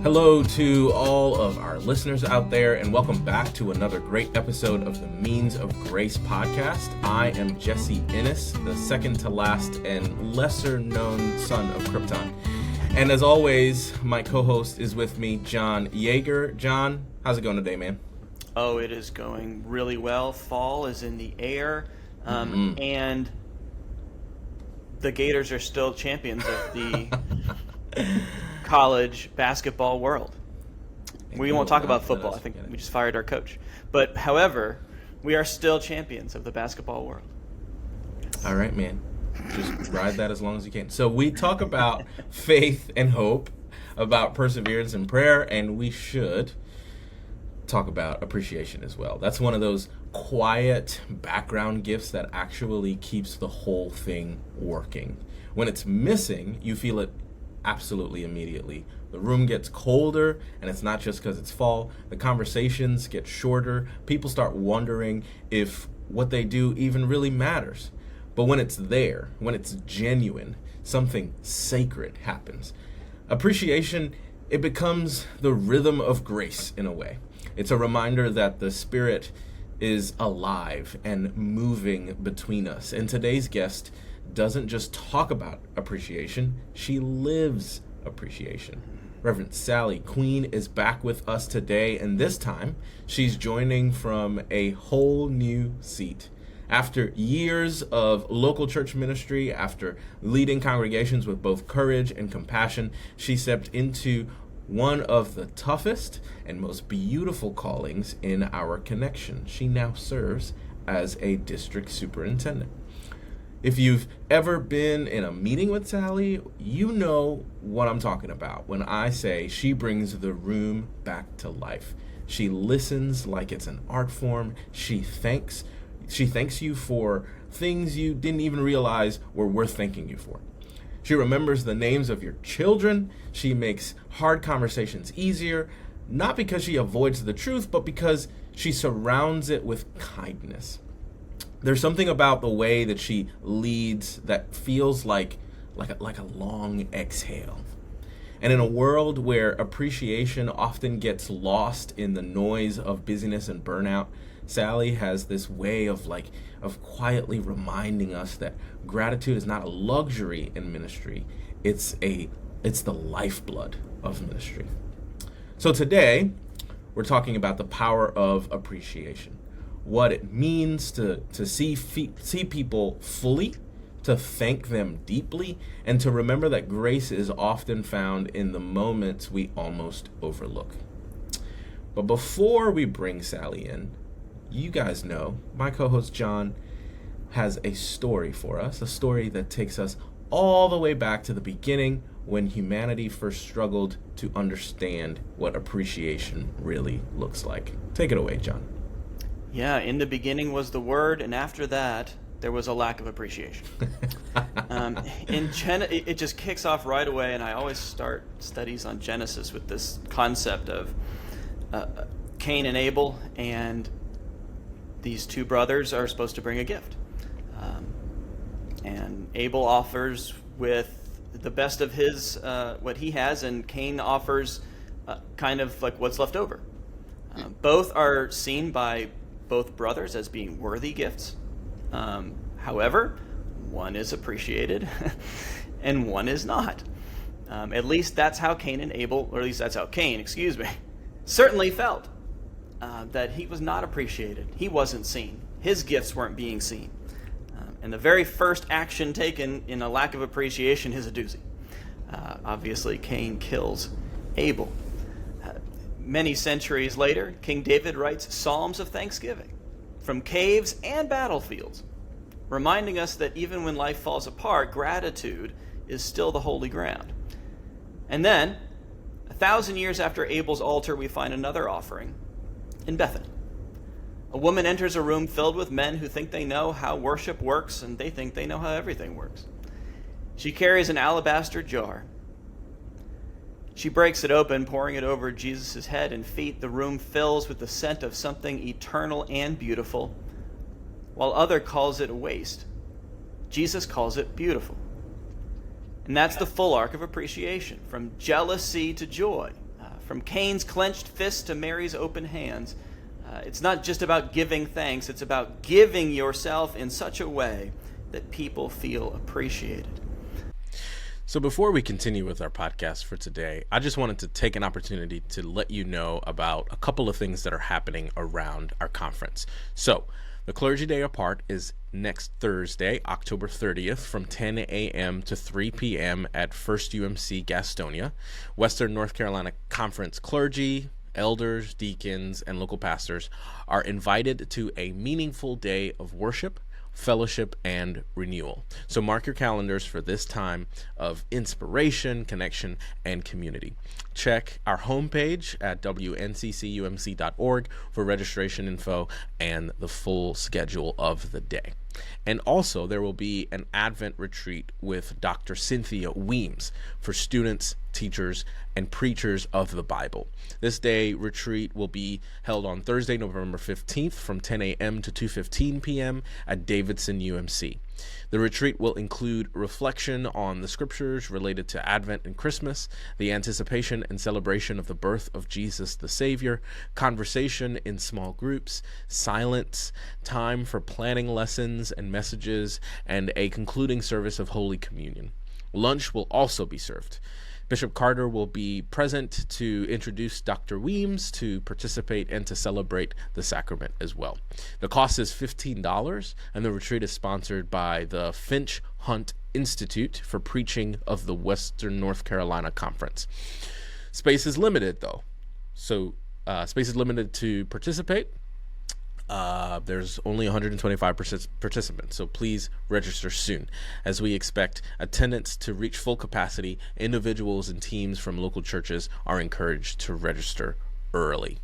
Hello to all of our listeners out there, and welcome back to another great episode of the Means of Grace podcast. I am Jesse Enniss, the second to last and lesser known son of Krypton. And as always, my co-host is with me, John Yeager. John, how's it going today, man? Oh, it is going really well. Fall is in the air, and the Gators are still champions of the college basketball world. We won't talk about football. I think we just fired our coach. But, however, we are still champions of the basketball world. Yes. All right, man. Just ride that as long as you can. So we talk about faith and hope, about perseverance and prayer, and we should talk about appreciation as well. That's one of those quiet background gifts that actually keeps the whole thing working. When it's missing, you feel it absolutely immediately. The room gets colder, and it's not just because it's fall. The conversations get shorter. People start wondering if what they do even really matters. But when it's there, when it's genuine, something sacred happens. Appreciation, it becomes the rhythm of grace in a way. It's a reminder that the Spirit is alive and moving between us. And today's guest doesn't just talk about appreciation, she lives appreciation. Reverend Sally Queen is back with us today, and this time she's joining from a whole new seat. After years of local church ministry, after leading congregations with both courage and compassion, she stepped into one of the toughest and most beautiful callings in our connection. She now serves as a district superintendent. If you've ever been in a meeting with Sally, you know what I'm talking about when I say she brings the room back to life. She listens like it's an art form. She thanks you for things you didn't even realize were worth thanking you for. She remembers the names of your children. She makes hard conversations easier, not because she avoids the truth, but because she surrounds it with kindness. There's something about the way that she leads that feels like a long exhale. And in a world where appreciation often gets lost in the noise of busyness and burnout, Sally has this way of quietly reminding us that gratitude is not a luxury in ministry. It's the lifeblood of ministry. So today, we're talking about the power of appreciation. What it means to see people fully, to thank them deeply, and to remember that grace is often found in the moments we almost overlook. But before we bring Sally in, you guys know my co-host John has a story for us, a story that takes us all the way back to the beginning when humanity first struggled to understand what appreciation really looks like. Take it away, John. Yeah, in the beginning was the Word, and after that, there was a lack of appreciation. It just kicks off right away, and I always start studies on Genesis with this concept of Cain and Abel, and these two brothers are supposed to bring a gift. And Abel offers with the best of his, what he has, and Cain offers kind of like what's left over. Both are seen by both brothers as being worthy gifts. However, one is appreciated and one is not. At least that's how Cain and Abel, or at least that's how Cain, certainly felt. That he was not appreciated. He wasn't seen. His gifts weren't being seen. And the very first action taken in a lack of appreciation is a doozy. Obviously, Cain kills Abel. Many centuries later, King David writes Psalms of Thanksgiving from caves and battlefields, reminding us that even when life falls apart, gratitude is still the holy ground. And then, 1,000 years after Abel's altar, we find another offering in Bethany. A woman enters a room filled with men who think they know how worship works, and they think they know how everything works. She carries an alabaster jar. She breaks it open, pouring it over Jesus' head and feet. The room fills with the scent of something eternal and beautiful. While others calls it a waste, Jesus calls it beautiful. And that's the full arc of appreciation, from jealousy to joy, from Cain's clenched fist to Mary's open hands. It's not just about giving thanks, it's about giving yourself in such a way that people feel appreciated. So before we continue with our podcast for today, I just wanted to take an opportunity to let you know about a couple of things that are happening around our conference. So the Clergy Day Apart is next Thursday, October 30th, from 10 a.m. to 3 p.m. at First UMC Gastonia. Western North Carolina Conference clergy, elders, deacons, and local pastors are invited to a meaningful day of worship, fellowship, and renewal. So mark your calendars for this time of inspiration, connection, and community. Check our homepage at wnccumc.org for registration info and the full schedule of the day. And also, there will be an Advent retreat with Dr. Cynthia Weems for students, teachers, and preachers of the Bible. This day retreat will be held on Thursday, November 15th from 10 a.m. to 2:15 p.m. at Davidson UMC. The retreat will include reflection on the scriptures related to Advent and Christmas, the anticipation and celebration of the birth of Jesus the Savior, conversation in small groups, silence, time for planning lessons and messages, and a concluding service of Holy Communion. Lunch will also be served. Bishop Carter will be present to introduce Dr. Weems to participate and to celebrate the sacrament as well. The cost is $15, and the retreat is sponsored by the Finch Hunt Institute for Preaching of the Western North Carolina Conference. Space is limited, though, so space is limited to participate. There's only 125 participants, so please register soon. As we expect attendance to reach full capacity, individuals and teams from local churches are encouraged to register early.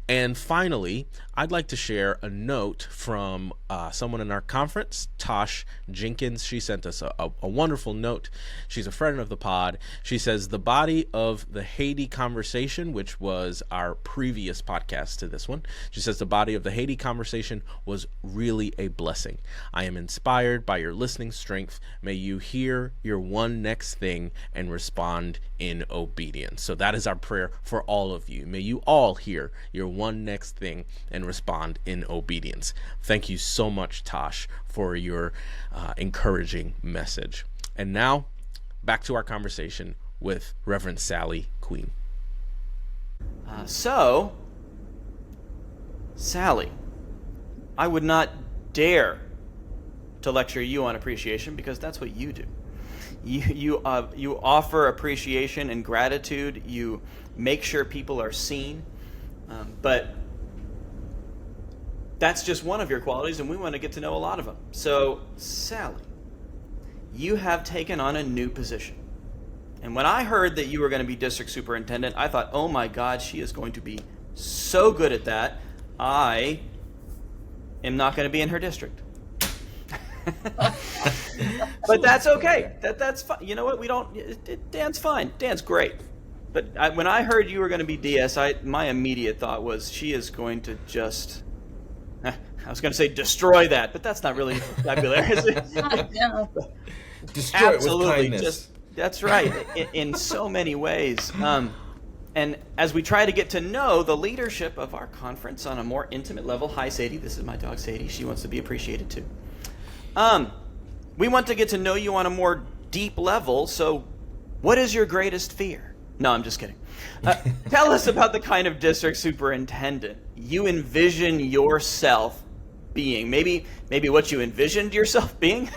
And finally, I'd like to share a note from someone in our conference, Tosh Jenkins. She sent us a wonderful note. She's a friend of the pod. She says, the body of the Haiti conversation, which was our previous podcast to this one, she says, the body of the Haiti conversation was really a blessing. I am inspired by your listening strength. May you hear your one next thing and respond in obedience. So that is our prayer for all of you. May you all hear your one next thing and respond in obedience. Thank you so much, Tosh, for your encouraging message. And now, back to our conversation with Reverend Sally Queen. So, Sally, I would not dare to lecture you on appreciation because that's what you do. You offer appreciation and gratitude. You make sure people are seen. But that's just one of your qualities, and we want to get to know a lot of them. So, Sally, you have taken on a new position. And when I heard that you were going to be district superintendent, I thought, oh my God, she is going to be so good at that. I am not going to be in her district. But that's okay. That's fine. You know what? Dan's fine. Dan's great. But when I heard you were going to be DS, my immediate thought was she is going to just, I was going to say destroy that, but that's not really vocabulary, is it? No. Destroy Absolutely. it with kindness. That's right, in so many ways. And as we try to get to know the leadership of our conference on a more intimate level, hi Sadie, this is my dog Sadie, she wants to be appreciated too. We want to get to know you on a more deep level, so what is your greatest fear? No, I'm just kidding. Tell us about the kind of district superintendent you envision yourself being. Maybe what you envisioned yourself being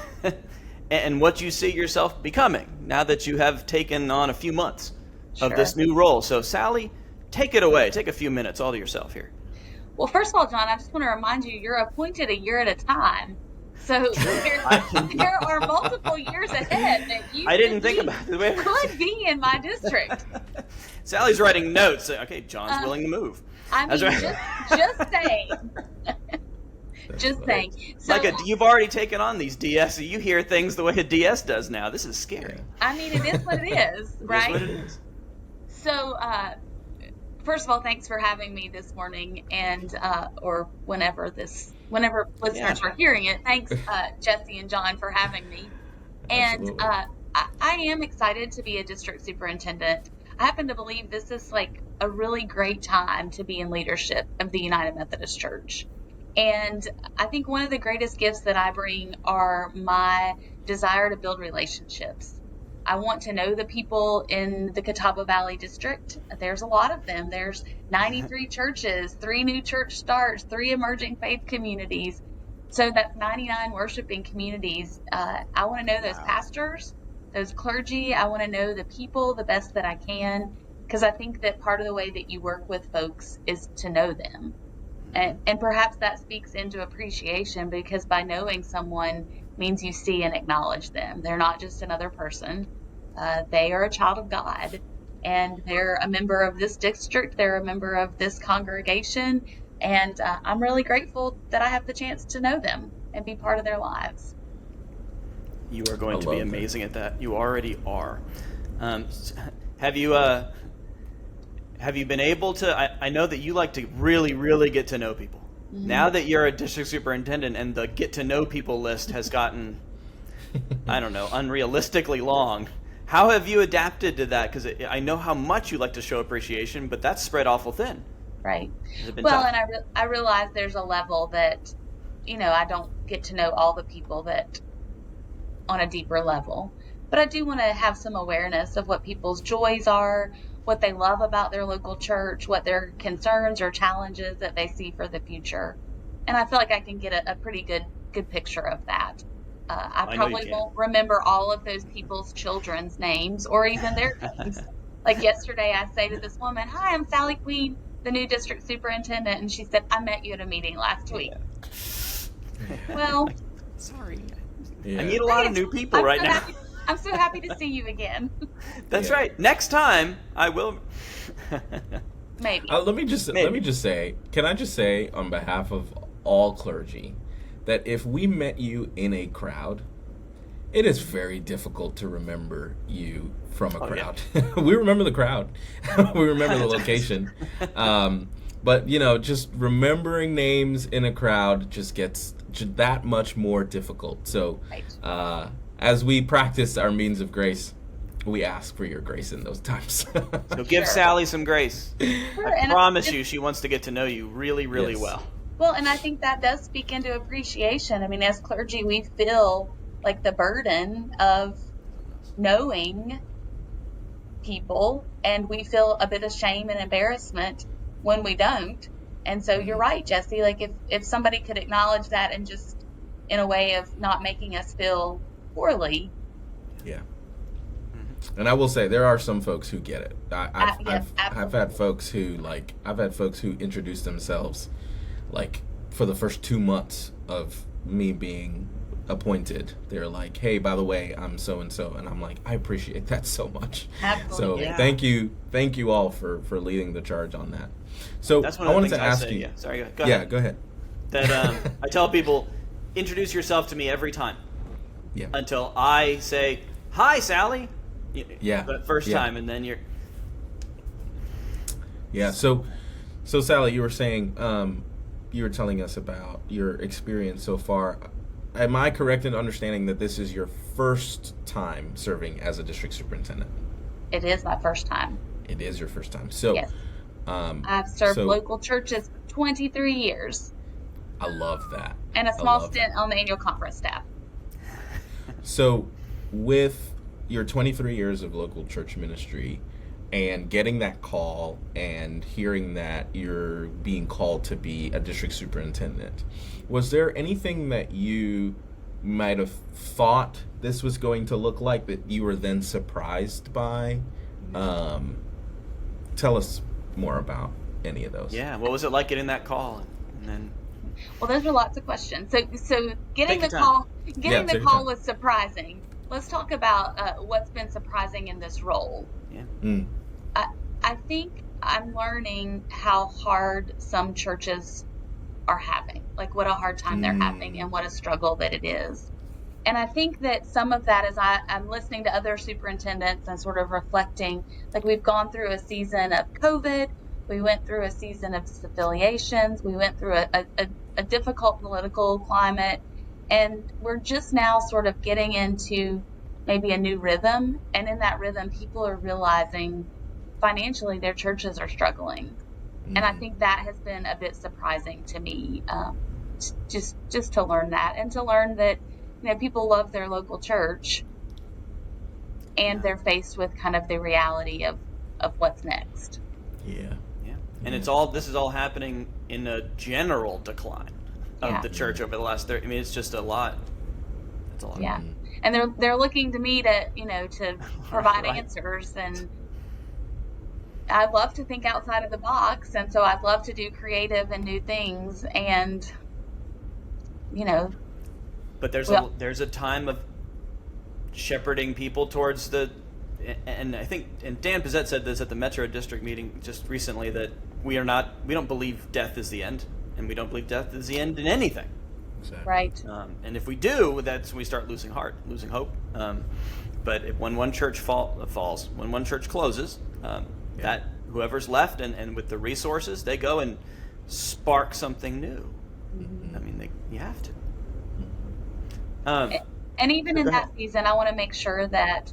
and what you see yourself becoming now that you have taken on a few months of this new role. So, Sally, take it away. Take a few minutes all to yourself here. Well, first of all, John, I just want to remind you, you're appointed a year at a time. So there are multiple years ahead that you I didn't think about it. Could be in my district. Sally's writing notes. Okay, John's willing to move. I mean, just saying. Just saying. So, you've already taken on these DS. So you hear things the way a DS does now. This is scary. I mean, it is what it is, right? It is what it is. So, first of all, thanks for having me this morning, and or whenever listeners are hearing it. Thanks, Jesse and John, for having me. And I am excited to be a district superintendent. I happen to believe this is like a really great time to be in leadership of the United Methodist Church. And I think one of the greatest gifts that I bring are my desire to build relationships. I want to know the people in the Catawba Valley District. There's a lot of them. There's 93 churches, 3 new church starts, 3 emerging faith communities. So that's 99 worshiping communities. I want to know those pastors, those clergy. I want to know the people the best that I can, because I think that part of the way that you work with folks is to know them. And perhaps that speaks into appreciation, because by knowing someone means you see and acknowledge them. They're not just another person. They are a child of God, and they're a member of this district. They're a member of this congregation. And I'm really grateful that I have the chance to know them and be part of their lives. You are going to be amazing at that. You already are. Have you been able to, I know that you like to really, really get to know people. Mm-hmm. Now that you're a district superintendent and the get to know people list has gotten, I don't know, unrealistically long, how have you adapted to that? Because I know how much you like to show appreciation, but that's spread awful thin. Right. Well, tough? And I realize there's a level that, I don't get to know all the people that on a deeper level, but I do want to have some awareness of what people's joys are, what they love about their local church, what their concerns or challenges that they see for the future. And I feel like I can get a pretty good picture of that. I probably won't remember all of those people's children's names or even their names. Like yesterday, I say to this woman, "Hi, I'm Sally Queen, the new district superintendent." And she said, "I met you at a meeting last week." Well, sorry. Yeah. I meet a lot of new people right now. I'm so happy to see you again. That's right. Next time I will. Maybe. Let me just say, can I just say on behalf of all clergy that if we met you in a crowd, it is very difficult to remember you from a crowd. Yeah. We remember the crowd. We remember the location. But, just remembering names in a crowd just gets that much more difficult. So as we practice our means of grace, we ask for your grace in those times. So give Sally some grace. Sure. I promise you she wants to get to know you really, really well. Well, and I think that does speak into appreciation. I mean, as clergy, we feel like the burden of knowing people, and we feel a bit of shame and embarrassment when we don't. And so you're right, Jesse, like if somebody could acknowledge that and just in a way of not making us feel poorly. Yeah. And I will say there are some folks who get it. I've had folks who introduce themselves like for the first 2 months of me being appointed. They're like, "Hey, by the way, I'm so and so," and I'm like, I appreciate that so much. Absolutely. So thank you all for leading the charge on that. So that's one I of the wanted things to ask I say, you. Yeah, sorry, go ahead. Yeah, go ahead. That I tell people, introduce yourself to me every time. Yeah. Until I say, "Hi, Sally." Yeah. The first time, and then you're. Yeah. So Sally, you were saying, you were telling us about your experience so far. Am I correct in understanding that this is your first time serving as a district superintendent? It is my first time. It is your first time. So, yes. I've served local churches for 23 years. I love that. And a small stint on the annual conference staff. So, with your 23 years of local church ministry and getting that call and hearing that you're being called to be a district superintendent, was there anything that you might have thought this was going to look like that you were then surprised by? Tell us more about any of those. Yeah, what was it like getting that call? And then, well, those are lots of questions. So getting the call was surprising. Let's talk about what's been surprising in this role. Yeah. I think I'm learning how hard some churches are having, like what a hard time they're having and what a struggle that it is. And I think that some of that is I'm listening to other superintendents and sort of reflecting, like we've gone through a season of COVID, we went through a season of disaffiliations, we went through a difficult political climate, and we're just now sort of getting into maybe a new rhythm. And in that rhythm, people are realizing financially their churches are struggling. And I think that has been a bit surprising to me, just to learn that, and to learn that, people love their local church, and they're faced with kind of the reality of what's next. Yeah. Yeah. And this is all happening in a general decline of the church over the last 30. I mean, it's just a lot. It's a lot. Yeah. And they're looking to me to provide answers, and I love to think outside of the box, and so I'd love to do creative and new things, and But there's a time of shepherding people towards and I think, and Dan Pizzette said this at the Metro District meeting just recently, that we don't believe death is the end, and we don't believe death is the end in anything. Exactly. Right. And if we do, that's when we start losing hope. But when one church falls, when one church closes, that whoever's left and with the resources, they go and spark something new. I mean, you have to. And even in that season, I want to make sure that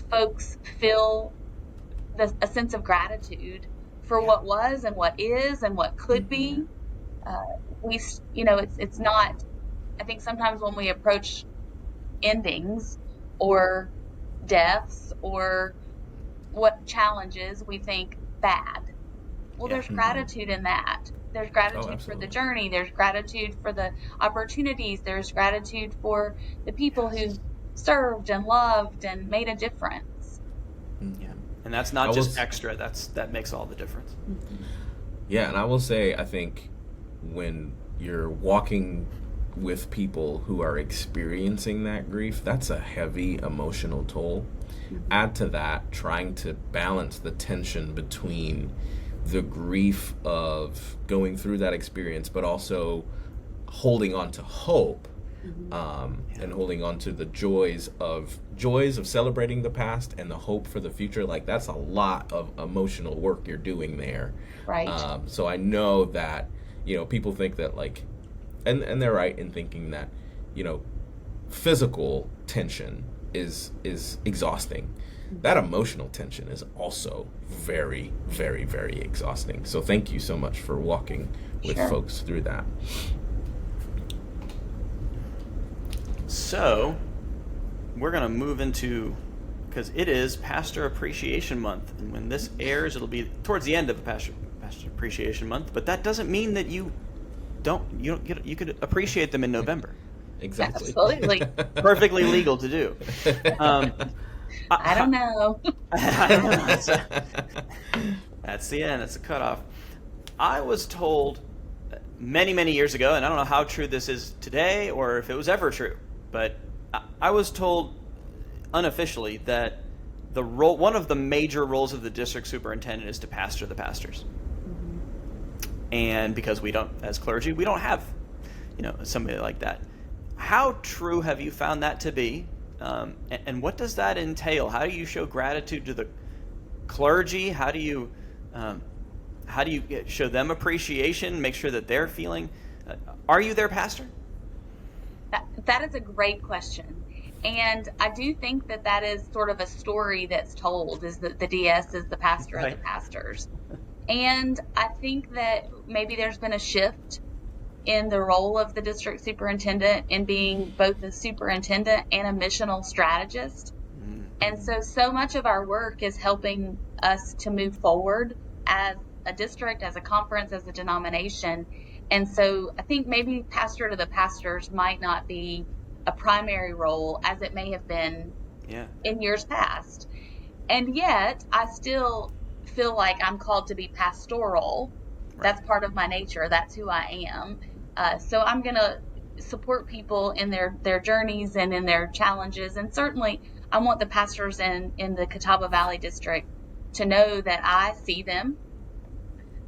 folks feel a sense of gratitude for what was and what is and what could be. It's not, I think sometimes when we approach endings or deaths or what challenges, we think bad. Well, there's gratitude in that. There's gratitude for the journey. There's gratitude for the opportunities. There's gratitude for the people who served and loved and made a difference. Yeah. And that's not just extra. That makes all the difference. Yeah, and I will say, I think when you're walking with people who are experiencing that grief, that's a heavy emotional toll. Add to that trying to balance the tension between the grief of going through that experience, but also holding on to hope, and holding on to the joys of celebrating the past and the hope for the future. Like, that's a lot of emotional work you're doing there. Right. So I know that, people think that, like, and they're right in thinking that, physical tension is exhausting. That emotional tension is also very, very, very exhausting. So thank you so much for walking with folks through that. So we're going to move into, because it is Pastor Appreciation Month, and when this airs, it'll be towards the end of the Pastor Appreciation Month. But that doesn't mean that you could appreciate them in November. Exactly. Absolutely. Perfectly legal to do. I don't know. I don't know. That's the end. That's the cutoff. I was told many, many years ago, and I don't know how true this is today or if it was ever true, but I was told unofficially that one of the major roles of the district superintendent is to pastor the pastors. And because we don't, as clergy, we don't have, somebody like that. How true have you found that to be? And what does that entail? How do you show gratitude to the clergy? How do you show them appreciation? Make sure that they're feeling. Are you their pastor? That is a great question, and I do think that is sort of a story that's told. Is that the DS is the pastor of the pastors, and I think that maybe there's been a shift in the role of the district superintendent in being both a superintendent and a missional strategist. And so much of our work is helping us to move forward as a district, as a conference, as a denomination. And so I think maybe pastor to the pastors might not be a primary role as it may have been in years past. And yet I still feel like I'm called to be pastoral. That's part of my nature. That's who I am. So I'm going to support people in their journeys and in their challenges. And certainly I want the pastors in the Catawba Valley District to know that I see them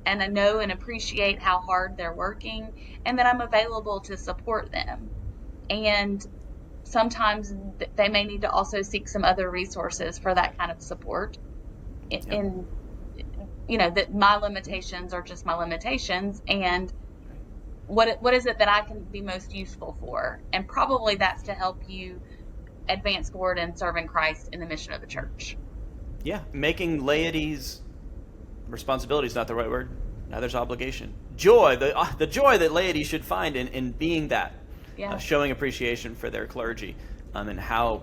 and I know and appreciate how hard they're working and that I'm available to support them. And sometimes they may need to also seek some other resources for that kind of support. That my limitations are just my limitations, and what is it that I can be most useful for? And probably that's to help you advance forward and serve in Christ in the mission of the church. Yeah, making laity's responsibility is not the right word. Now there's obligation. Joy, the joy that laity should find in being that, Yeah. showing appreciation for their clergy, and how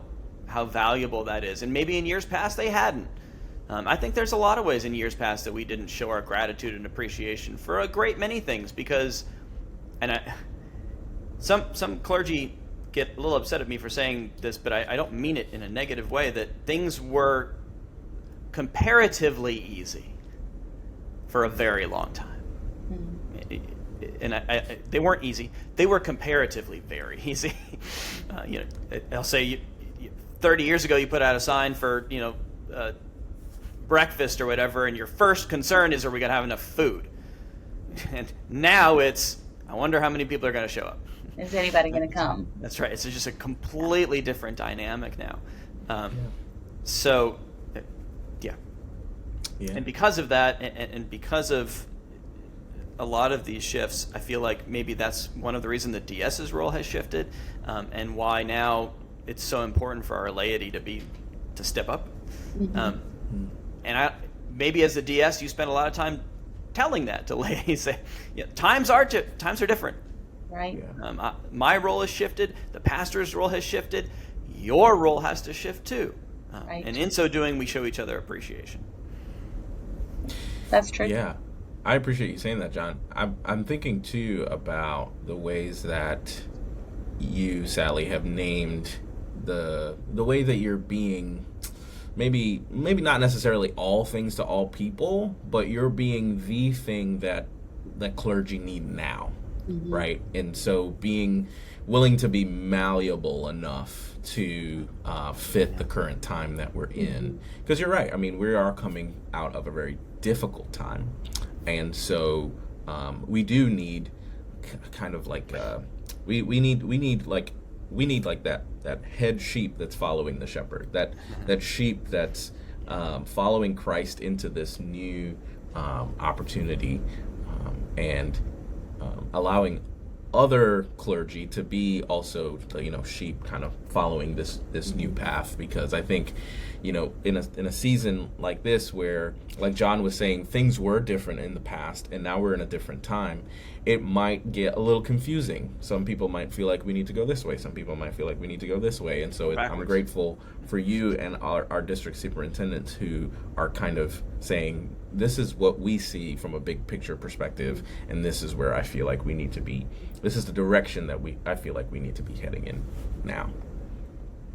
valuable that is. And maybe in years past they hadn't. I think there's a lot of ways in years past that we didn't show our gratitude and appreciation for a great many things because, some clergy get a little upset at me for saying this, but I don't mean it in a negative way, that things were comparatively easy for a very long time. And they weren't easy. They were comparatively very easy. I'll say 30 years ago you put out a sign for, breakfast or whatever, and your first concern is, are we going to have enough food? And now it's, I wonder how many people are going to show up. Is anybody going to come? That's right. It's just a completely different dynamic now. So, yeah. And because of that, and because of a lot of these shifts, I feel like maybe that's one of the reasons that DS's role has shifted, and why now it's so important for our laity to step up. And maybe as a DS, you spend a lot of time telling that to laity. Say, times are different. Right. My role has shifted. The pastor's role has shifted. Your role has to shift too. Right. And in so doing, we show each other appreciation. That's true. Yeah, I appreciate you saying that, John. I'm thinking too about the ways that you, Sally, have named the way that you're being. Maybe not necessarily all things to all people, but you're being the thing that clergy need now, right? And so being willing to be malleable enough to fit the current time that we're in. Because you're right. I mean, we are coming out of a very difficult time, and so we do need kind of like we need that head sheep that's following the shepherd, that sheep that's following Christ into this new opportunity, and allowing other clergy to be also, sheep kind of following this new path. Because I think, in a season like this where, like John was saying, things were different in the past and now we're in a different time, it might get a little confusing. Some people might feel like we need to go this way. Some people might feel like we need to go this way. And so I'm grateful for you and our district superintendents who are kind of saying, this is what we see from a big picture perspective, and this is where I feel like we need to be. This is the direction that I feel like we need to be heading in now.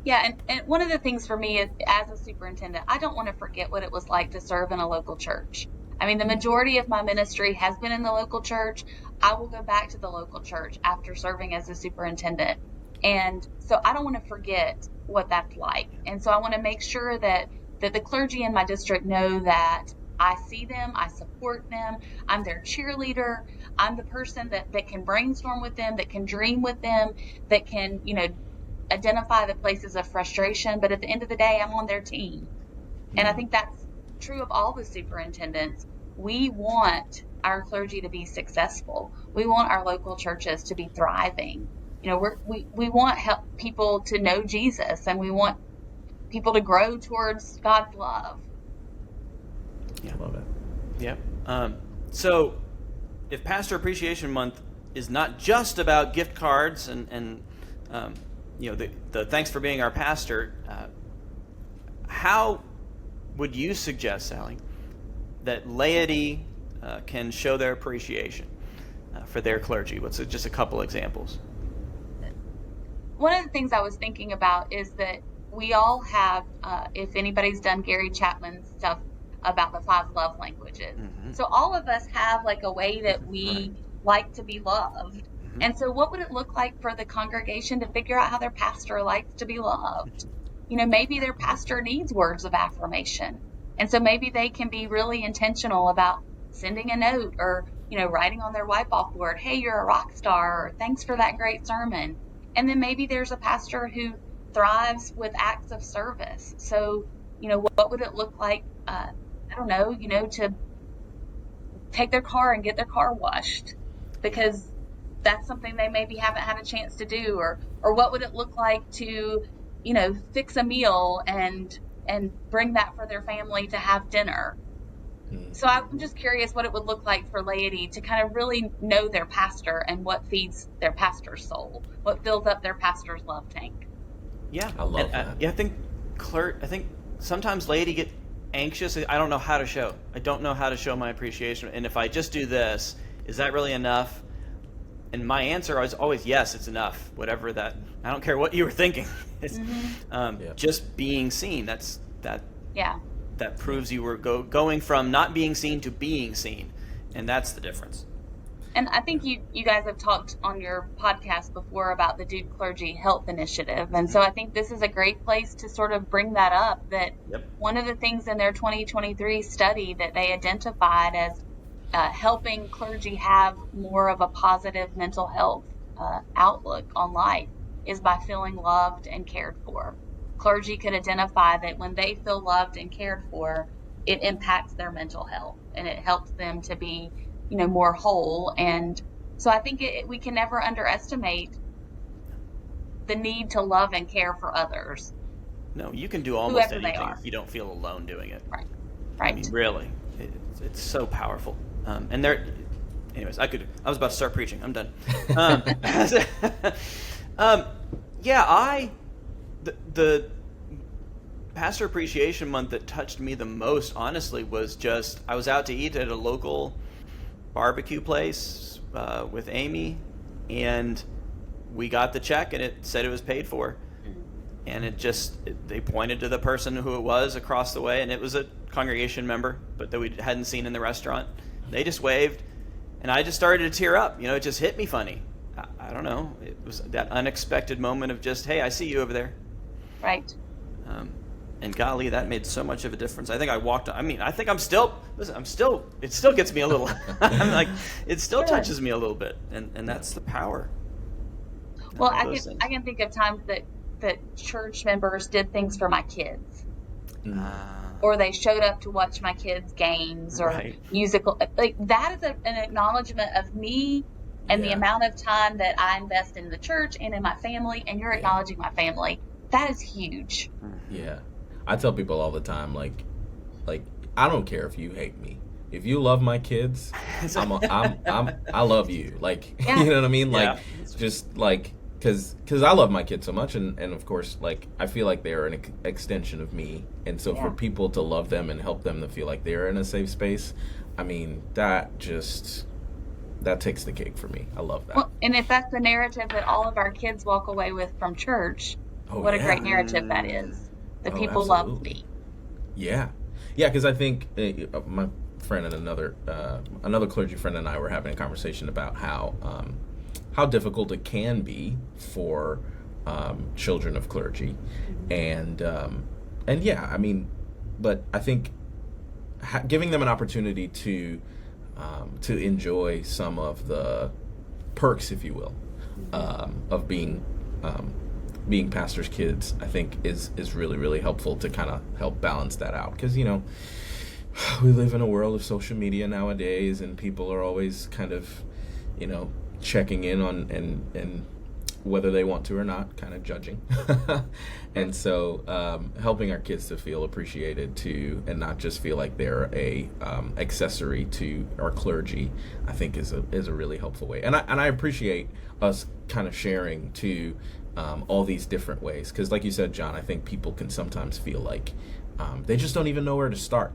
Yeah, and one of the things for me is, as a superintendent, I don't want to forget what it was like to serve in a local church. I mean, the majority of my ministry has been in the local church. I will go back to the local church after serving as a superintendent. And so I don't want to forget what that's like. And so I want to make sure that the clergy in my district know that I see them, I support them, I'm their cheerleader, I'm the person that can brainstorm with them, that can dream with them, that can, identify the places of frustration. But at the end of the day, I'm on their team. And I think that's true of all the superintendents. We want our clergy to be successful. We want our local churches to be thriving. We want people to know Jesus, and we want people to grow towards God's love. Yeah, I love it. Yeah. So if Pastor Appreciation Month is not just about gift cards and the thanks for being our pastor, how would you suggest, Sally, that laity can show their appreciation for their clergy? What's just a couple examples? One of the things I was thinking about is that we all have, if anybody's done Gary Chapman's stuff about the 5 love languages. So all of us have like a way that we like to be loved. And so what would it look like for the congregation to figure out how their pastor likes to be loved? Maybe their pastor needs words of affirmation. And so maybe they can be really intentional about sending a note or, writing on their wipe-off board, hey, you're a rock star, or thanks for that great sermon. And then maybe there's a pastor who thrives with acts of service. So, what would it look like, to take their car and get their car washed? Because that's something they maybe haven't had a chance to do. Or what would it look like to, fix a meal and bring that for their family to have dinner? So I'm just curious what it would look like for laity to kind of really know their pastor and what feeds their pastor's soul, what fills up their pastor's love tank. Yeah, I love and, that. yeah, I think sometimes laity get anxious. I don't know how to show. I don't know how to show my appreciation. And if I just do this, is that really enough? And my answer is always yes, it's enough. Whatever that. I don't care what you were thinking. It's, just being seen. Yeah. That proves you were going from not being seen to being seen, and that's the difference. And I think you guys have talked on your podcast before about the Duke Clergy Health Initiative. And so I think this is a great place to sort of bring that up, that one of the things in their 2023 study that they identified as helping clergy have more of a positive mental health outlook on life is by feeling loved and cared for. Clergy could identify that when they feel loved and cared for, it impacts their mental health and it helps them to be, more whole. And so I think we can never underestimate the need to love and care for others. No, you can do almost anything if you don't feel alone doing it. Right. I mean, really, it's so powerful. Anyways, I was about to start preaching. I'm done. The Pastor Appreciation Month that touched me the most, honestly, was just I was out to eat at a local barbecue place with Amy, and we got the check, and it said it was paid for. And they pointed to the person who it was across the way, and it was a congregation member, but that we hadn't seen in the restaurant. They just waved, and I just started to tear up. It just hit me funny. I don't know. It was that unexpected moment of just, hey, I see you over there. Right. And golly, that made so much of a difference. I think it still gets me a little, I'm like, it still touches me a little bit. And that's the power. Well, I can think of times that church members did things for my kids. Or they showed up to watch my kids' games or musical. Like that is an acknowledgement of me and the amount of time that I invest in the church and in my family, and you're acknowledging my family. That is huge. Yeah. I tell people all the time, like I don't care if you hate me. If you love my kids, I love you. Like, you know what I mean? Like, just like, because I love my kids so much, and of course, like, I feel like they're an extension of me, and so for people to love them and help them to feel like they're in a safe space, I mean, that takes the cake for me. I love that. Well, and if that's the narrative that all of our kids walk away with from church, what a great narrative that is. The people love me. Yeah, because I think my friend and another clergy friend and I were having a conversation about how difficult it can be for children of clergy, and I mean, but I think giving them an opportunity to enjoy some of the perks, if you will, of being pastors' kids, I think is really, really helpful to kind of help balance that out. Because, we live in a world of social media nowadays, and people are always kind of, checking in on and whether they want to or not, kind of judging. And so helping our kids to feel appreciated too, and not just feel like they're a accessory to our clergy, I think is a really helpful way. And I appreciate us kind of sharing to all these different ways, because like you said, John, I think people can sometimes feel like they just don't even know where to start,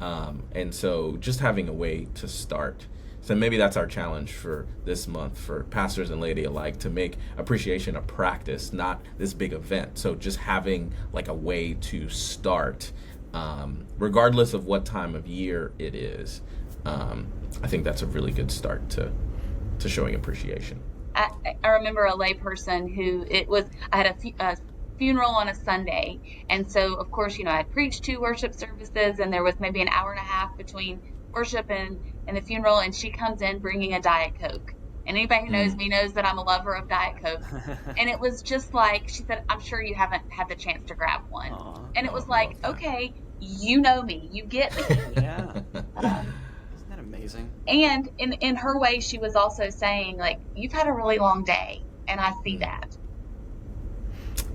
and so just having a way to start. So maybe that's our challenge for this month for pastors and laity alike, to make appreciation a practice, not this big event. So just having like a way to start, regardless of what time of year it is, I think that's a really good start to showing appreciation. I remember a layperson who I had a funeral on a Sunday, and so of course, I had preached 2 worship services, and there was maybe an hour and a half between worship and the funeral, and she comes in bringing a Diet Coke. And anybody who knows me knows that I'm a lover of Diet Coke. And it was just like, she said, I'm sure you haven't had the chance to grab one. And it was like, okay, you know me, you get me. Yeah. Isn't that amazing? And in her way, she was also saying, like, you've had a really long day, and I see that.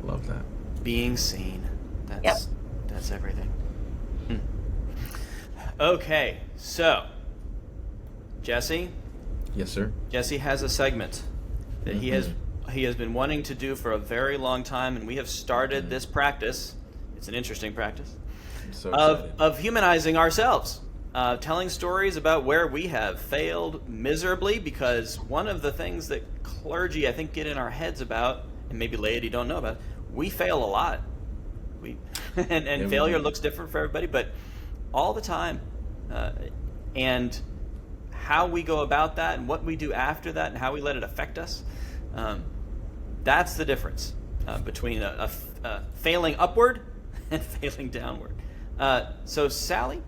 Love that. Being seen. That's everything. Okay, so Jesse. Yes, sir. Jesse has a segment that he has been wanting to do for a very long time, and we have started this practice. It's an interesting practice I'm so excited. of humanizing ourselves, telling stories about where we have failed miserably. Because one of the things that clergy, I think, get in our heads about, and maybe laity don't know about, we fail a lot. And failure looks different for everybody, but all the time, and how we go about that and what we do after that and how we let it affect us, that's the difference between a failing upward and failing downward. So Sally,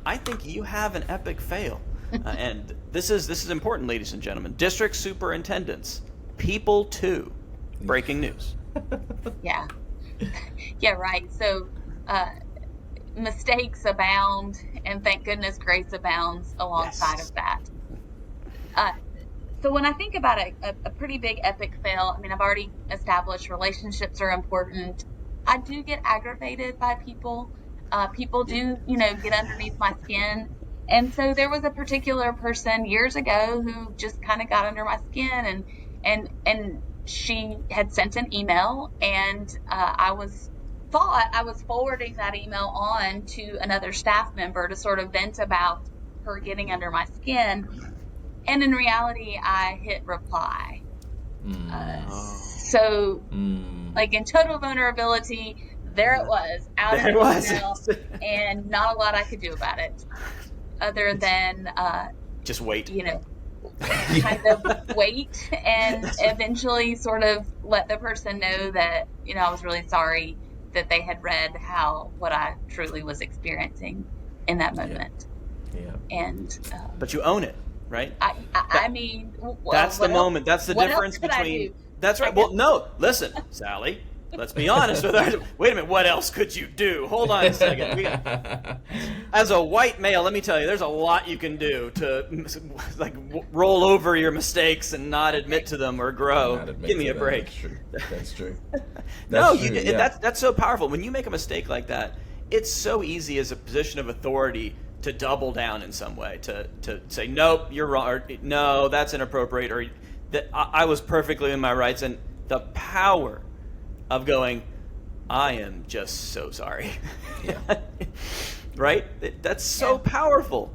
I think you have an epic fail, and this is important, ladies and gentlemen. District superintendents, people too. Breaking news. Yeah. Yeah, right. So mistakes abound, and thank goodness grace abounds alongside of that. So when I think about a pretty big epic fail, I mean, I've already established relationships are important. I do get aggravated by people. People do, get underneath my skin. And so there was a particular person years ago who just kind of got under my skin, and she had sent an email, and I thought I was forwarding that email on to another staff member to sort of vent about her getting under my skin. And in reality, I hit reply. So, like in total vulnerability, there it was, out of the email, and not a lot I could do about it, other than just wait. Kind of wait and eventually sort of let the person know that, I was really sorry that they had read what I truly was experiencing in that moment. Yeah. And but you own it, right? I mean, that's the moment. That's the difference between. That's right. Well, no, listen, Sally. Let's be honest with her. Wait a minute. What else could you do? Hold on a second. As a white male, let me tell you, there's a lot you can do to roll over your mistakes and not admit to them or grow. Give me a break. That's true. That's so powerful. When you make a mistake like that, it's so easy as a position of authority to double down in some way, to say, nope, you're wrong, or no, that's inappropriate, or that I was perfectly in my rights. And the power of going, I am just so sorry. Yeah. Right? That's so powerful.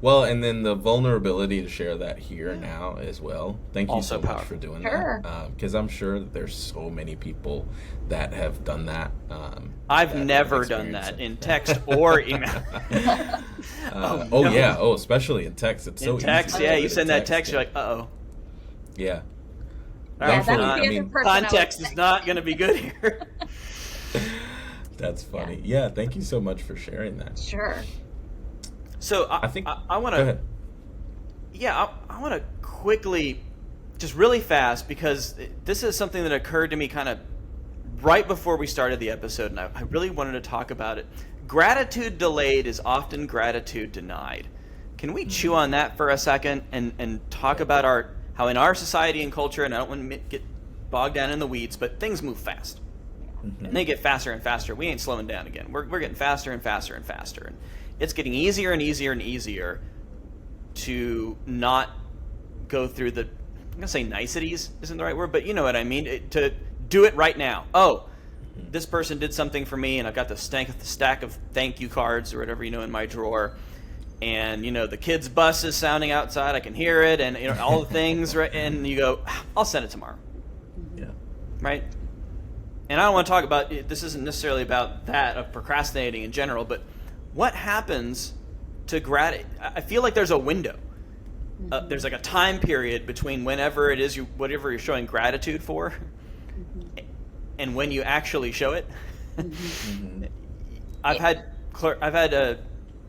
Well, and then the vulnerability to share that here now as well. Thank you so much for doing that. Because I'm sure that there's so many people that have done that. I've never done that in text or email. Especially in text. It's so easy. In text, you send that text, you're like, uh-oh. Yeah. Context is not going to be good here. That's funny. Yeah, thank you so much for sharing that. Sure. So I think I want to. Go ahead. Yeah, I want to quickly, just really fast, because this is something that occurred to me kind of right before we started the episode, and I really wanted to talk about it. Gratitude delayed is often gratitude denied. Can we chew on that for a second and talk about how in our society and culture, and I don't want to get bogged down in the weeds, but things move fast. And they get faster and faster. We ain't slowing down again. We're getting faster and faster and faster. And it's getting easier and easier and easier to not go through I'm going to say niceties isn't the right word, but you know what I mean, to do it right now. Oh, this person did something for me, and I've got the stack of thank you cards or whatever, in my drawer. And, the kid's bus is sounding outside. I can hear it, and, all the things, right? And you go, I'll send it tomorrow. Yeah. Right? And I don't want to talk about, this isn't necessarily about that, of procrastinating in general, but what happens to gratitude? I feel like there's a window. There's like a time period between whenever it is whatever you're showing gratitude for and when you actually show it. I've had a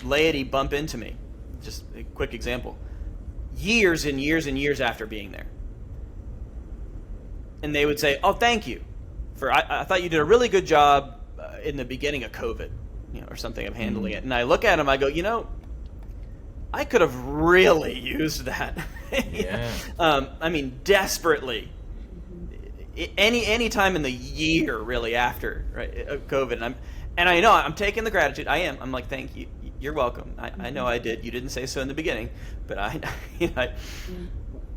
laity bump into me. Just a quick example. Years and years and years after being there. And they would say, oh, thank you. I thought you did a really good job in the beginning of COVID, or something of handling it. And I look at them, I go, I could have really used that. Yeah. I mean, desperately. any time in the year really after, right, COVID. And I know I'm taking the gratitude. I'm like, thank you. You're welcome. I know I did. You didn't say so in the beginning, but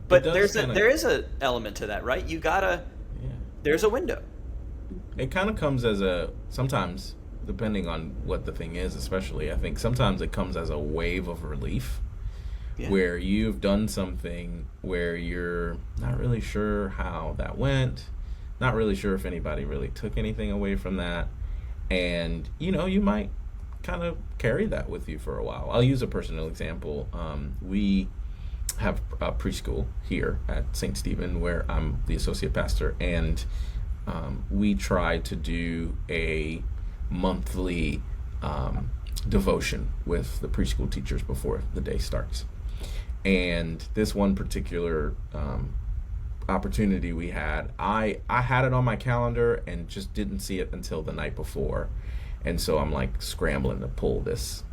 but there is a element to that, right? There's a window. It kind of comes as sometimes, depending on what the thing is, especially, I think sometimes it comes as a wave of relief. Yeah. Where you've done something where you're not really sure how that went, not really sure if anybody really took anything away from that, and you might kind of carry that with you for a while. I'll use a personal example. We have a preschool here at St. Stephen where I'm the associate pastor, and we try to do a monthly devotion with the preschool teachers before the day starts. And this one particular opportunity we had, I had it on my calendar and just didn't see it until the night before, and so I'm like scrambling to pull this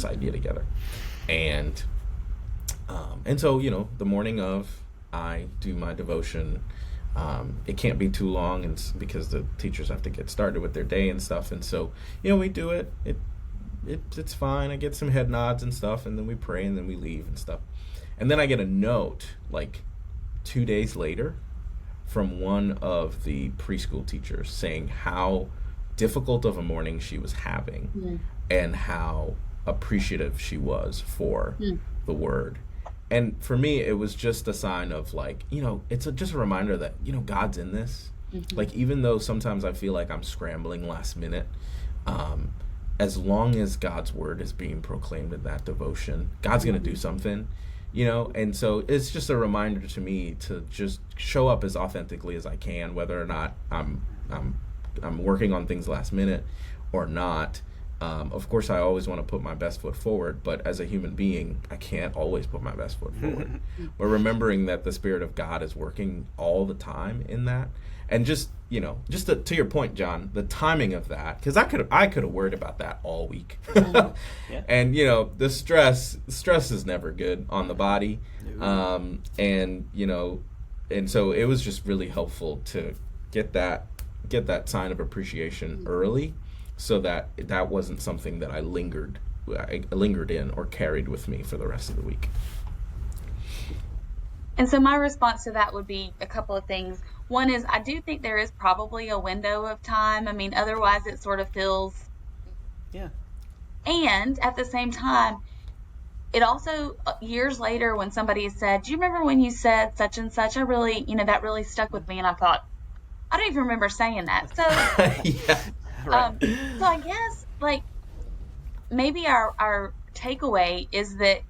idea together, and so the morning of, I do my devotion. It can't be too long, and because the teachers have to get started with their day and stuff, and so we do it. It's fine. I get some head nods and stuff, and then we pray, and then we leave and stuff. And then I get a note like 2 days later from one of the preschool teachers saying how difficult of a morning she was having and how appreciative she was for the word. And for me, it was just a sign of like, it's just a reminder that, God's in this. Mm-hmm. Like, even though sometimes I feel like I'm scrambling last minute, as long as God's word is being proclaimed in that devotion, God's going to do something, and so it's just a reminder to me to just show up as authentically as I can, whether or not I'm working on things last minute or not. Of course, I always want to put my best foot forward, but as a human being, I can't always put my best foot forward. But remembering that the Spirit of God is working all the time in that, and just to your point, John, the timing of that, because I could have worried about that all week, yeah. And the stress is never good on the body, and so it was just really helpful to get that sign of appreciation early, so that wasn't something that I lingered in or carried with me for the rest of the week. And so my response to that would be a couple of things. One is, I do think there is probably a window of time. I mean, otherwise it sort of feels... Yeah. And at the same time, it also, years later, when somebody said, do you remember when you said such and such? I really, that really stuck with me. And I thought, I don't even remember saying that. So, yeah. Right. So I guess, like, maybe our takeaway is that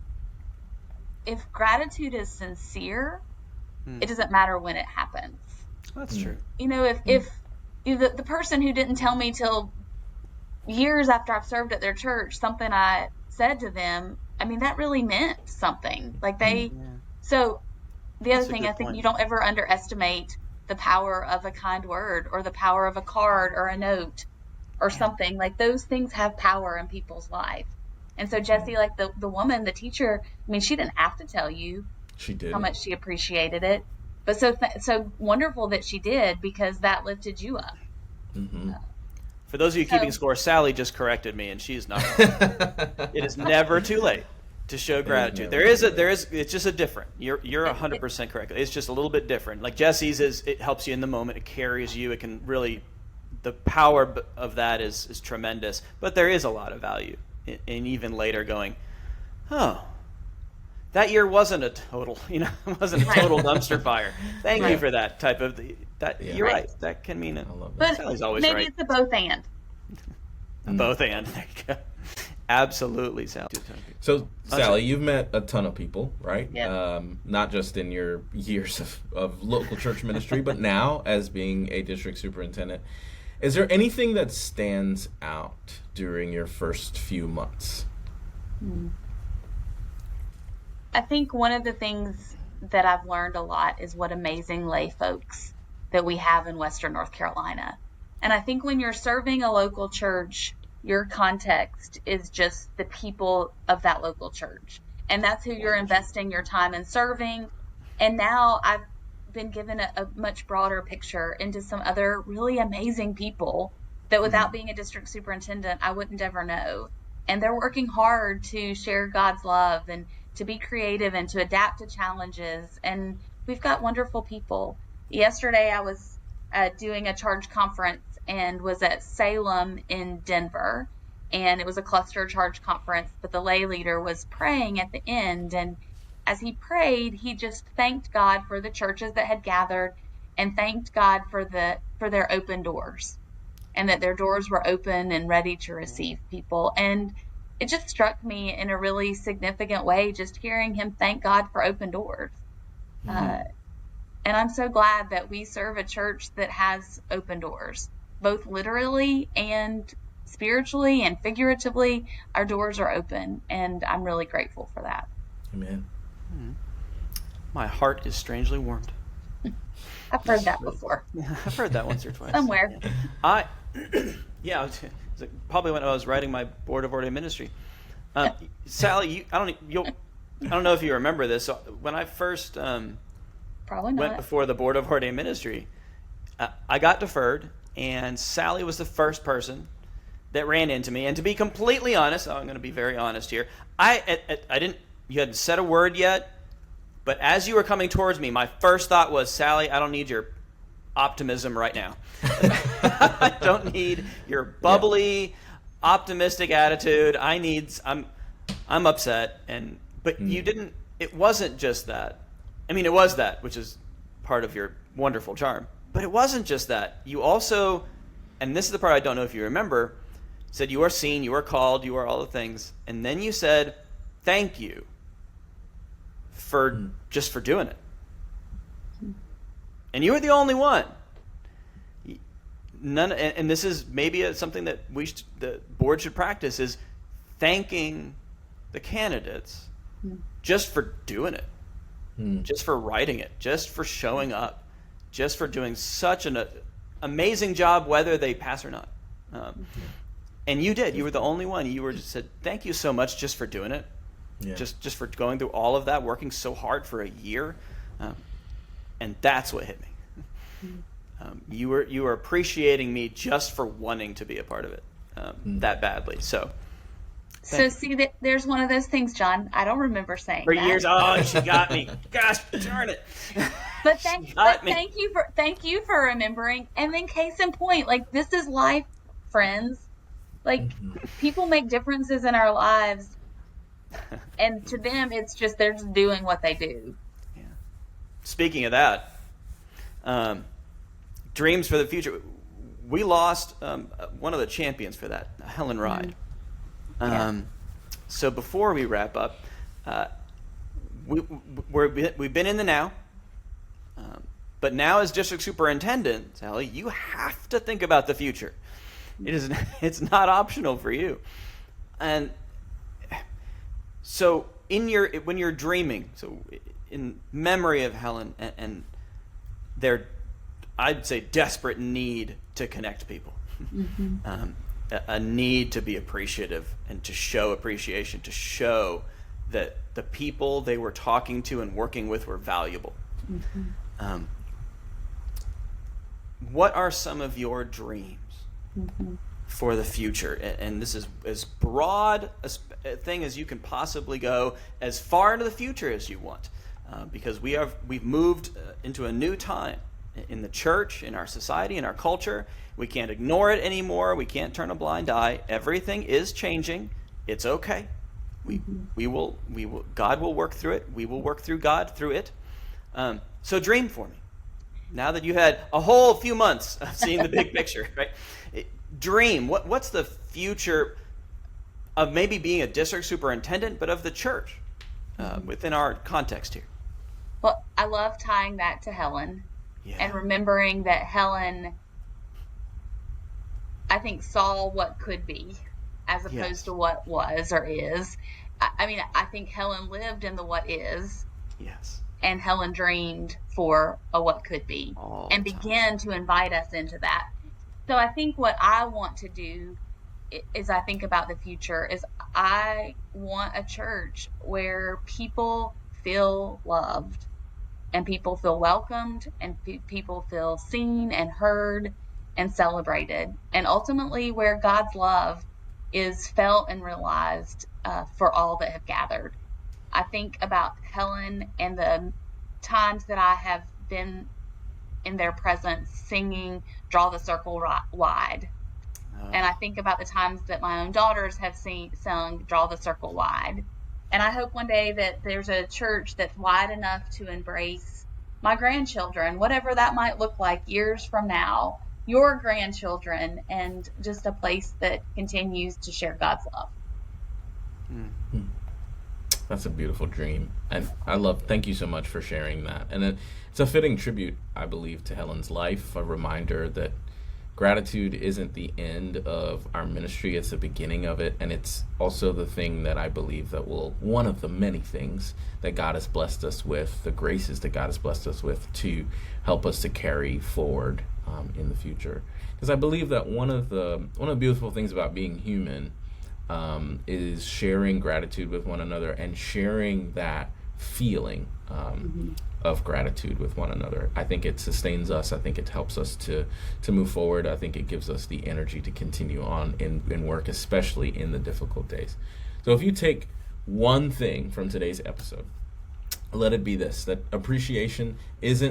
if gratitude is sincere, it doesn't matter when it happens. That's true. If the person who didn't tell me till years after I've served at their church something I said to them, I mean, that really meant something. Like So the other thing, I think you don't ever underestimate the power of a kind word or the power of a card or a note or something. Like, those things have power in people's life. And so Jessie, like the woman, the teacher, I mean, she didn't have to tell you how much she appreciated it. But so wonderful that she did, because that lifted you up. Mm-hmm. For those of you keeping score, Sally just corrected me, and she's not. It is never too late to show gratitude. It's just a different. You're 100% correct. It's just a little bit different. Like Jessie's it helps you in the moment. It carries you. It can really, the power of that is tremendous. But there is a lot of value in even later going, oh, that year wasn't a total, wasn't a total dumpster fire. Thank you for that type of You're right. That can mean it. I love that. But Sally's always maybe right. it's a both and. Both and. There you go. Absolutely, Sally. So, Sally, you've met a ton of people, right? Yeah. Not just in your years of local church ministry, but now as being a district superintendent. Is there anything that stands out during your first few months? I think one of the things that I've learned a lot is what amazing lay folks that we have in Western North Carolina. And I think when you're serving a local church, your context is just the people of that local church. And that's who you're investing your time in serving. And now I've been given a much broader picture into some other really amazing people that without being a district superintendent, I wouldn't ever know. And they're working hard to share God's love and to be creative and to adapt to challenges. And we've got wonderful people. Yesterday, I was doing a charge conference and was at Salem in Denver. And it was a cluster charge conference, but the lay leader was praying at the end. And as he prayed, he just thanked God for the churches that had gathered and thanked God for their open doors, and that their doors were open and ready to receive people. And it just struck me in a really significant way, just hearing him thank God for open doors. And I'm so glad that we serve a church that has open doors, both literally and spiritually and figuratively. Our doors are open, and I'm really grateful for that. Amen. My heart is strangely warmed. I've heard that before. I've heard that once or twice. Somewhere. Yeah. It's probably when I was writing my board of ordained ministry. Sally, I don't know if you remember this. So when I first Probably not. went before the board of ordained ministry, I got deferred, and Sally was the first person that ran into me. And to be completely honest, I'm going to be very honest here. I didn't. You hadn't said a word yet, but as you were coming towards me, my first thought was, Sally, I don't need your optimism right now. I don't need your bubbly, optimistic attitude. I'm upset. But you didn't. It wasn't just that. I mean, it was that, which is part of your wonderful charm. But it wasn't just that. You also, and this is the part I don't know if you remember, said you are seen, you are called, you are all the things, and then you said, thank you for just for doing it. And you were the only one. And this is maybe something that the board should practice, is thanking the candidates just for doing it, just for writing it, just for showing up, just for doing such an amazing job, whether they pass or not. And you did. You were the only one. You were just said, thank you so much just for doing it. Yeah. Just for going through all of that, working so hard for a year. And that's what hit me. You were appreciating me just for wanting to be a part of it that badly. So see, there's one of those things, John. I don't remember saying for that. years. Oh, she got me. Gosh darn it. But thank you for remembering. And then case in point, like, this is life, friends. Like, people make differences in our lives, and to them, it's just they're just doing what they do. Yeah. Speaking of that, dreams for the future. We lost one of the champions for that, Helen Ride. So before we wrap up, we've been in the now, but now as district superintendent, Sally, you have to think about the future. It's not optional for you. And so when you're dreaming, so in memory of Helen and their, I'd say, desperate need to connect people, a need to be appreciative and to show appreciation, to show that the people they were talking to and working with were valuable. What are some of your dreams for the future? And this is as broad a thing as you can possibly go, as far into the future as you want, because we've moved into a new time in the church, in our society, in our culture. We can't ignore it anymore. We can't turn a blind eye. Everything is changing. It's okay. We will. God will work through it. We will work through God through it. So dream for me. Now that you had a whole few months of seeing the big picture, right? Dream. What's the future of maybe being a district superintendent, but of the church within our context here? Well, I love tying that to Helen and remembering that Helen, I think, saw what could be as opposed to what was or is. I mean, I think Helen lived in the what is. Yes. And Helen dreamed for a what could be and began to invite us into that. So I think what I want to do is, I think about the future, is I want a church where people feel loved, and people feel welcomed, and people feel seen and heard and celebrated, and ultimately where God's love is felt and realized for all that have gathered. I think about Helen and the times that I have been in their presence singing Draw the Circle Wide. And I think about the times that my own daughters have sung Draw the Circle Wide. And I hope one day that there's a church that's wide enough to embrace my grandchildren, whatever that might look like years from now, your grandchildren, and just a place that continues to share God's love. That's a beautiful dream. And thank you so much for sharing that. And it's a fitting tribute, I believe, to Helen's life, a reminder that gratitude isn't the end of our ministry, it's the beginning of it. And it's also the thing that I believe that one of the many things that God has blessed us with, the graces that God has blessed us with to help us to carry forward in the future. Because I believe that one of the beautiful things about being human is sharing gratitude with one another and sharing that feeling of gratitude with one another. I think it sustains us. I think it helps us to move forward. I think it gives us the energy to continue on in work, especially in the difficult days. So if you take one thing from today's episode, let it be this: that appreciation it's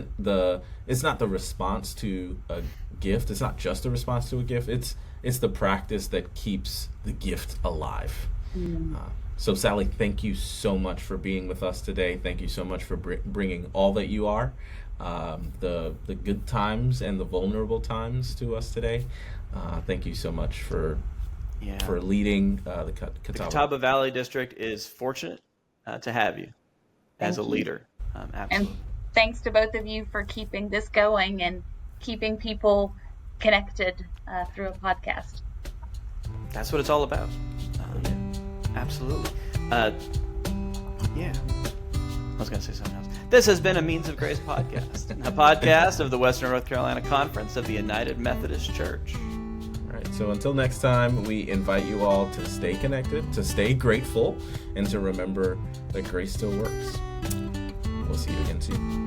not the response to a gift. It's not just a response to a gift. It's the practice that keeps the gift alive. So Sally, thank you so much for being with us today. Thank you so much for bringing all that you are, the good times and the vulnerable times to us today. Thank you so much for leading the Catawba Valley District is fortunate to have you as a leader. Absolutely. And thanks to both of you for keeping this going and keeping people connected through a podcast. That's what it's all about. Absolutely. I was going to say something else. This has been a Means of Grace podcast, a podcast of the Western North Carolina Conference of the United Methodist Church. All right, so until next time, we invite you all to stay connected, to stay grateful, and to remember that grace still works. We'll see you again soon.